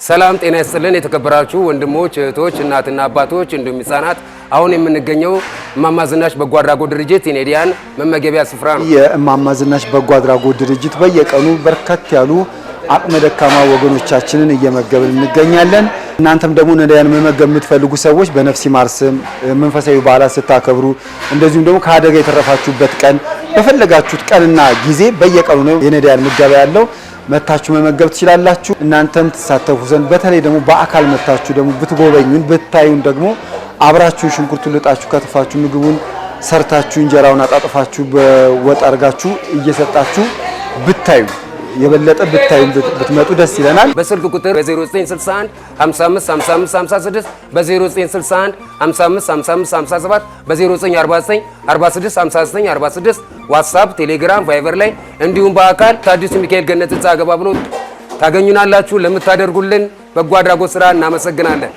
ሰላም ጤና ይስጥልን የተከበራችሁ ወንድሞች እህቶች እናትና አባቶች እንዲሁም ህፃናት አሁን የምንገኘው እማማ ዝናሽ በጎ አድራጎት ድርጅት የኔዲያን መመገቢያ ስፍራ ነው። የእማማ ዝናሽ በጎ አድራጎት ድርጅት በየቀኑ በርከት ያሉ አቅመ ደካማ ወገኖቻችንን እየመገበን እንገኛለን። እናንተም ደግሞ ነዳያን መመገብ የምትፈልጉ ሰዎች በነፍስ ይማር ስም መንፈሳዊ በዓላት ስታከብሩ እንደዚሁም ደግሞ ከአደጋ የተረፋችሁበት ቀን በፈለጋችሁት ቀንና ጊዜ በየቀኑ ነው የነዳያን ምገባ ያለው። መታችሁ መመገብ ትችላላችሁ። እናንተም ተሳተፉ ዘንድ በተለይ ደግሞ በአካል መታችሁ ደግሞ ብትጎበኙን ብታዩን ደግሞ አብራችሁ ሽንኩርቱን ልጣችሁ ከትፋችሁ ምግቡን ሰርታችሁ እንጀራውን አጣጥፋችሁ በወጥ አርጋችሁ እየሰጣችሁ ብታዩ የበለጠ ብታዩ ብትመጡ ደስ ይለናል። በስልክ ቁጥር በ0961 55 55 56 በ0961 55 55 57 በ0949 46 59 46 ዋትስአፕ፣ ቴሌግራም፣ ቫይበር ላይ እንዲሁም በአካል ከአዲሱ ሚካኤል ገነት ህንጻ ገባ ብሎ ታገኙናላችሁ። ለምታደርጉልን በጎ አድራጎት ስራ እናመሰግናለን።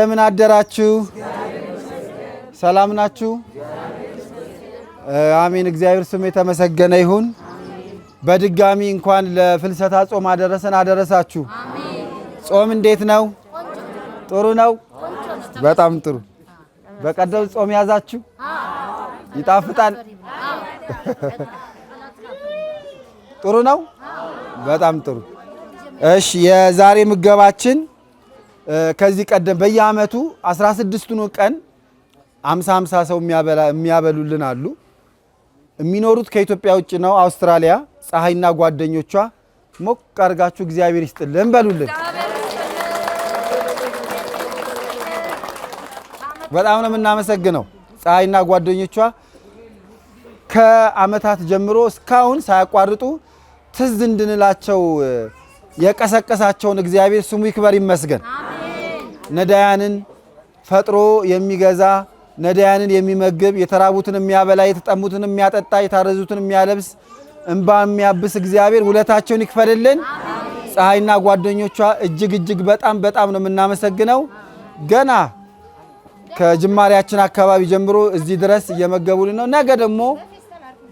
እንደምን አደራችሁ? ሰላም ናችሁ? አሜን። እግዚአብሔር ስም የተመሰገነ ይሁን። በድጋሚ እንኳን ለፍልሰታ ጾም አደረሰን አደረሳችሁ። ጾም እንዴት ነው? ጥሩ ነው? በጣም ጥሩ። በቀደም ጾም ያዛችሁ? ይጣፍጣል? ጥሩ ነው? በጣም ጥሩ። እሺ፣ የዛሬ ምገባችን ከዚህ ቀደም በየአመቱ 16ቱን ቀን 50 ሰው የሚያበሉልን አሉ። የሚኖሩት ከኢትዮጵያ ውጭ ነው፣ አውስትራሊያ። ፀሐይና ጓደኞቿ ሞቅ አርጋችሁ እግዚአብሔር ይስጥልን በሉልን። በጣም ነው የምናመሰግነው። ፀሐይና ጓደኞቿ ከአመታት ጀምሮ እስካሁን ሳያቋርጡ ትዝ እንድንላቸው የቀሰቀሳቸውን እግዚአብሔር ስሙ ይክበር ይመስገን። ነዳያንን ፈጥሮ የሚገዛ ነዳያንን የሚመግብ የተራቡትን የሚያበላ የተጠሙትን የሚያጠጣ የታረዙትን የሚያለብስ እንባ የሚያብስ እግዚአብሔር ውለታቸውን ይክፈልልን። ፀሐይና ጓደኞቿ እጅግ በጣም ነው የምናመሰግነው። ገና ከጅማሬያችን አካባቢ ጀምሮ እዚህ ድረስ እየመገቡልን ነው። ነገ ደግሞ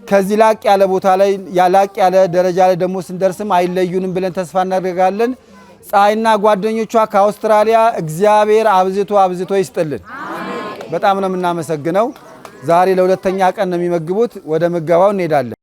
ከዚህ ላቅ ያለ ቦታ ላይ ላቅ ያለ ደረጃ ላይ ደግሞ ስንደርስም አይለዩንም ብለን ተስፋ እናደርጋለን። ፀሐይና ጓደኞቿ ከአውስትራሊያ እግዚአብሔር አብዝቶ ይስጥልን። በጣም ነው የምናመሰግነው። ዛሬ ለሁለተኛ ቀን ነው የሚመግቡት። ወደ ምገባው እንሄዳለን።